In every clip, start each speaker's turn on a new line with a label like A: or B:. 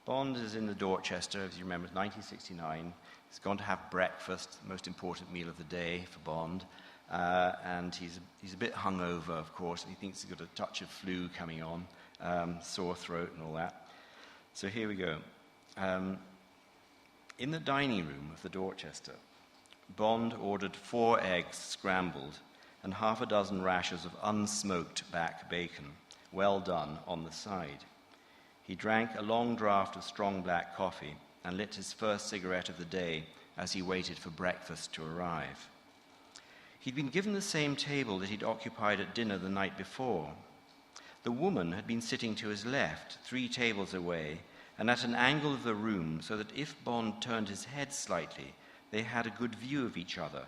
A: Bond is in the Dorchester, as you remember, 1969. He's gone to have breakfast, the most important meal of the day for Bond. And he's a bit hungover, of course, and he thinks he's got a touch of flu coming on, sore throat and all that. So here we go. In the dining room of the Dorchester, Bond ordered 4 eggs scrambled and half a dozen rashers of unsmoked back bacon, well done, on the side. He drank a long draught of strong black coffee and lit his first cigarette of the day as he waited for breakfast to arrive. He'd been given the same table that he'd occupied at dinner the night before. The woman had been sitting to his left, 3 tables away, and at an angle of the room so that if Bond turned his head slightly, they had a good view of each other.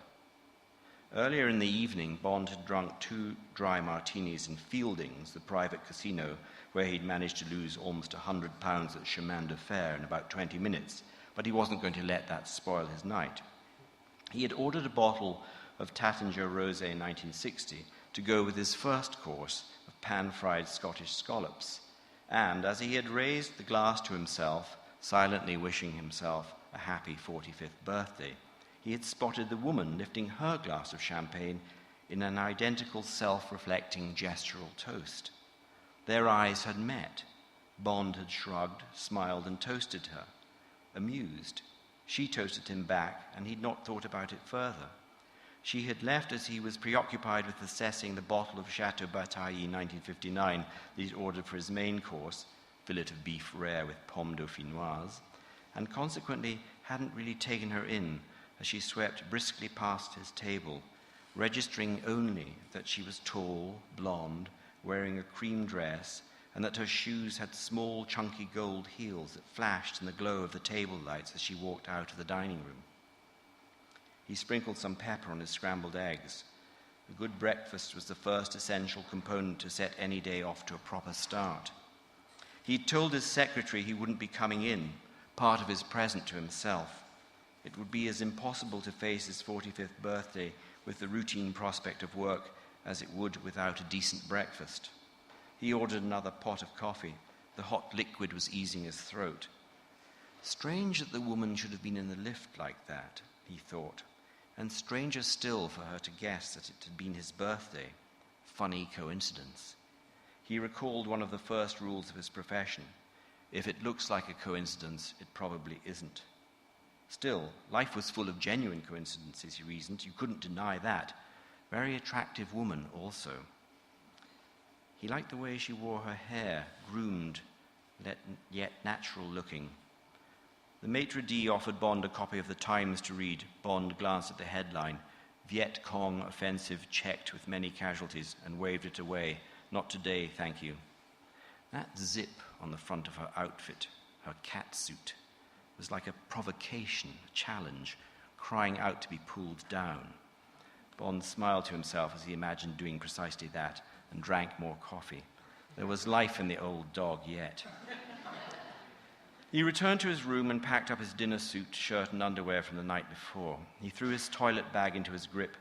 A: Earlier in the evening, Bond had drunk 2 dry martinis in Fielding's, the private casino, where he'd managed to lose almost £100 at Chemin de Fer in about 20 minutes, but he wasn't going to let that spoil his night. He had ordered a bottle of Tattinger Rosé 1960 to go with his first course of pan-fried Scottish scallops, and as he had raised the glass to himself, silently wishing himself a happy 45th birthday, he had spotted the woman lifting her glass of champagne in an identical self-reflecting gestural toast. Their eyes had met. Bond had shrugged, smiled, and toasted her. Amused, she toasted him back, and he'd not thought about it further. She had left as he was preoccupied with assessing the bottle of Chateau Bataille 1959 that he'd ordered for his main course, fillet of beef rare with pomme dauphinoise, and consequently hadn't really taken her in as she swept briskly past his table, registering only that she was tall, blonde, wearing a cream dress, and that her shoes had small, chunky gold heels that flashed in the glow of the table lights as she walked out of the dining room. He sprinkled some pepper on his scrambled eggs. A good breakfast was the first essential component to set any day off to a proper start. He'd told his secretary he wouldn't be coming in, part of his present to himself. It would be as impossible to face his 45th birthday with the routine prospect of work as it would without a decent breakfast. He ordered another pot of coffee. The hot liquid was easing his throat. Strange that the woman should have been in the lift like that, he thought, and stranger still for her to guess that it had been his birthday. Funny coincidence. He recalled one of the first rules of his profession. If it looks like a coincidence, it probably isn't. Still, life was full of genuine coincidences, he reasoned. You couldn't deny that. Very attractive woman also. He liked the way she wore her hair, groomed, yet natural-looking. The maitre d' offered Bond a copy of the Times to read. Bond glanced at the headline, Viet Cong offensive checked with many casualties, and waved it away. Not today, thank you. That zip on the front of her outfit, her catsuit, was like a provocation, a challenge, crying out to be pulled down. Bond smiled to himself as he imagined doing precisely that, and drank more coffee. There was life in the old dog yet. He returned to his room and packed up his dinner suit, shirt, and underwear from the night before. He threw his toilet bag into his grip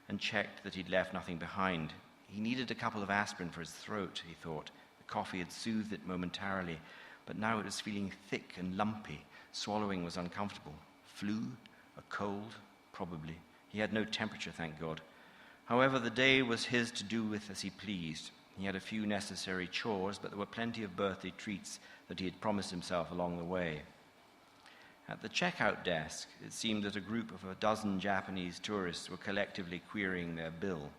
A: and checked that he'd left nothing behind. He needed a couple of aspirin for his throat, he thought. The coffee had soothed it momentarily, but now it was feeling thick and lumpy. Swallowing was uncomfortable. Flu? A cold? Probably. He had no temperature, thank God. However, the day was his to do with as he pleased. He had a few necessary chores, but there were plenty of birthday treats that he had promised himself along the way. At the checkout desk, it seemed that a group of a dozen Japanese tourists were collectively querying their bill.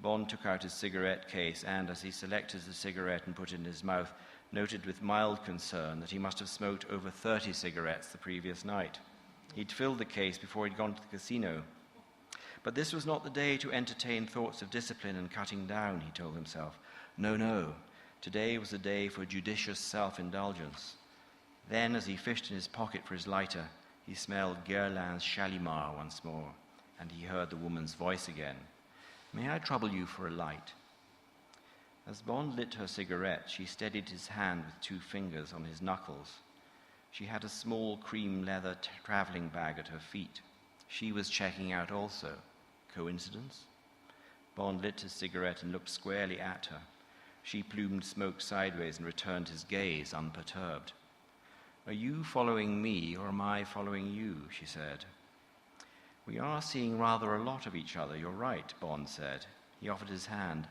A: Bond took out his cigarette case and, as he selected the cigarette and put it in his mouth, noted with mild concern that he must have smoked over 30 cigarettes the previous night. He'd filled the case before he'd gone to the casino. But this was not the day to entertain thoughts of discipline and cutting down, he told himself. No. Today was the day for judicious self-indulgence. Then, as he fished in his pocket for his lighter, he smelled Guerlain's Shalimar once more, and he heard the woman's voice again. May I trouble you for a light? As Bond lit her cigarette, she steadied his hand with 2 fingers on his knuckles. She had a small cream leather traveling bag at her feet. She was checking out also. Coincidence? Bond lit his cigarette and looked squarely at her. She plumed smoke sideways and returned his gaze unperturbed. "Are you following me or am I following you?" she said. "We are seeing rather a lot of each other, you're right," Bond said. He offered his hand.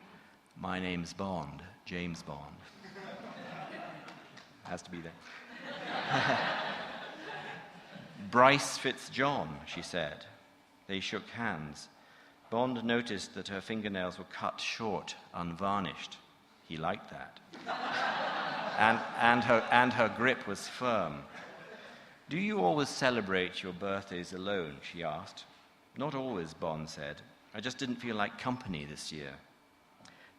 A: "My name's Bond, James Bond." Has to be there. "Bryce Fitzjohn," she said. They shook hands. Bond noticed that her fingernails were cut short, unvarnished. He liked that. and her grip was firm. "Do you always celebrate your birthdays alone?" she asked. "Not always," Bond said. "I just didn't feel like company this year."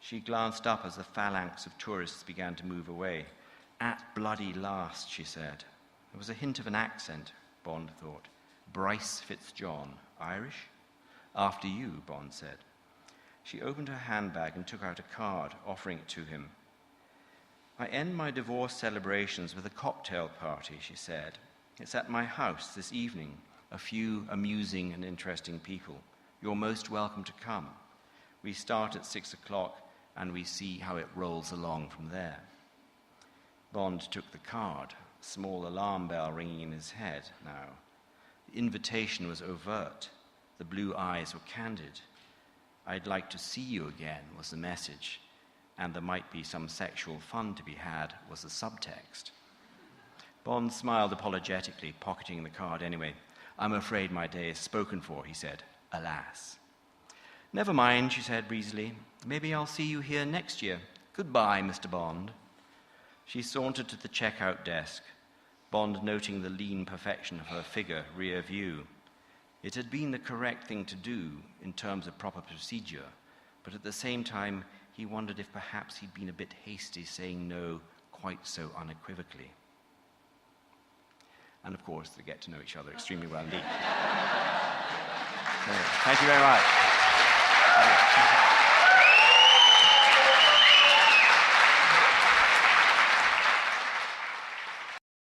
A: She glanced up as the phalanx of tourists began to move away. "At bloody last," she said. There was a hint of an accent, Bond thought. "Bryce Fitzjohn, Irish?" "After you," Bond said. She opened her handbag and took out a card, offering it to him. "I end my divorce celebrations with a cocktail party," she said. "It's at my house this evening. A few amusing and interesting people. You're most welcome to come. We start at 6 o'clock and we see how it rolls along from there." Bond took the card, a small alarm bell ringing in his head now. The invitation was overt. The blue eyes were candid. "I'd like to see you again," was the message, and "there might be some sexual fun to be had" was the subtext. Bond smiled apologetically, pocketing the card anyway. "I'm afraid my day is spoken for," he said. "Alas." "Never mind," she said breezily. "Maybe I'll see you here next year. Goodbye, Mr. Bond." She sauntered to the checkout desk, Bond noting the lean perfection of her figure rear view. It had been the correct thing to do in terms of proper procedure, but at the same time, he wondered if perhaps he'd been a bit hasty saying no quite so unequivocally. And of course, they get to know each other extremely well indeed. So, thank you very much.